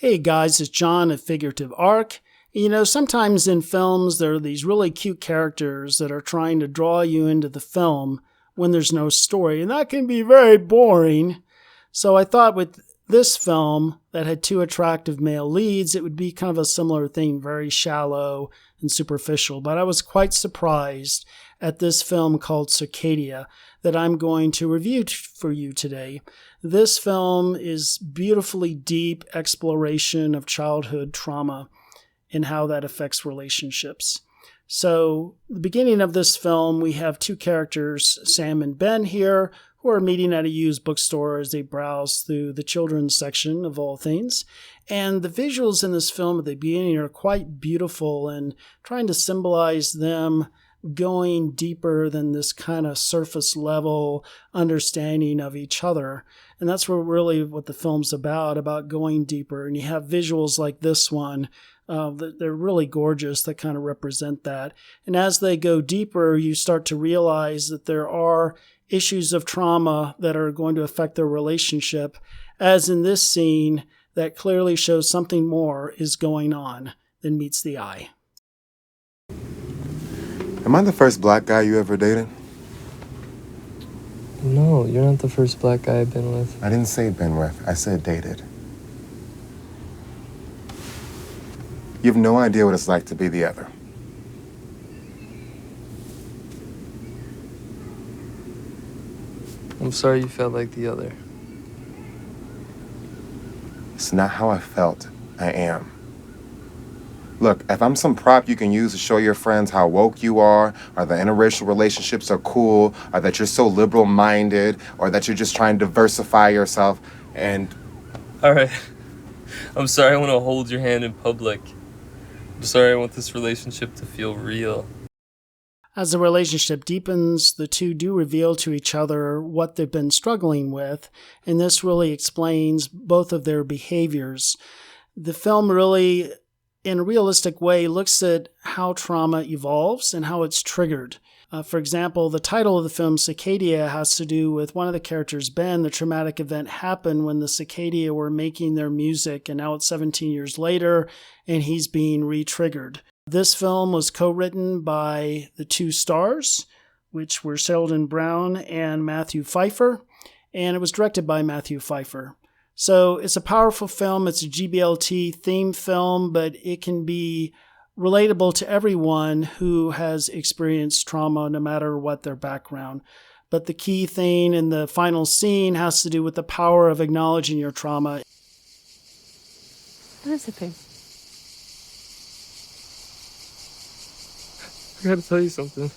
Hey guys, it's John at Figurative Arc. Sometimes in films there are these really cute characters that are trying to draw you into the film when there's no story, and that can be very boring. So I thought with this film that had two attractive male leads, it would be kind of a similar thing, very shallow and superficial. But I was quite surprised at this film called Cicada that I'm going to review for you today. This film is beautifully deep exploration of childhood trauma and how that affects relationships. So, the beginning of this film, we have two characters, Sam and Ben here, who are meeting at a used bookstore as they browse through the children's section of all things. And the visuals in this film at the beginning are quite beautiful and trying to symbolize them going deeper than this kind of surface level understanding of each other. And that's really what the film's about going deeper. And you have visuals like this one. They're really gorgeous that kind of represent that. And as they go deeper, you start to realize that there are issues of trauma that are going to affect their relationship, as in this scene that clearly shows something more is going on than meets the eye. Am I the first black guy you ever dated? No, you're not the first black guy I've been with. I didn't say been with. I said dated. You have no idea what it's like to be the other. I'm sorry you felt like the other. It's not how I felt. I am. Look, if I'm some prop you can use to show your friends how woke you are, or that interracial relationships are cool, or that you're so liberal-minded, or that you're just trying to diversify yourself, and... All right. I'm sorry I want to hold your hand in public. I'm sorry I want this relationship to feel real. As the relationship deepens, the two do reveal to each other what they've been struggling with, and this really explains both of their behaviors. The film really, in a realistic way, looks at how trauma evolves and how it's triggered. For example, the title of the film, Cicada, has to do with one of the characters, Ben. The traumatic event happened when the Cicada were making their music, and now it's 17 years later, and he's being re-triggered. This film was co-written by the two stars, which were Sheldon Brown and Matthew Pfeiffer, and it was directed by Matthew Pfeiffer. So it's a powerful film. It's a GBLT theme film, but it can be relatable to everyone who has experienced trauma, no matter what their background. But the key thing in the final scene has to do with the power of acknowledging your trauma. What is it, babe? I gotta tell you something.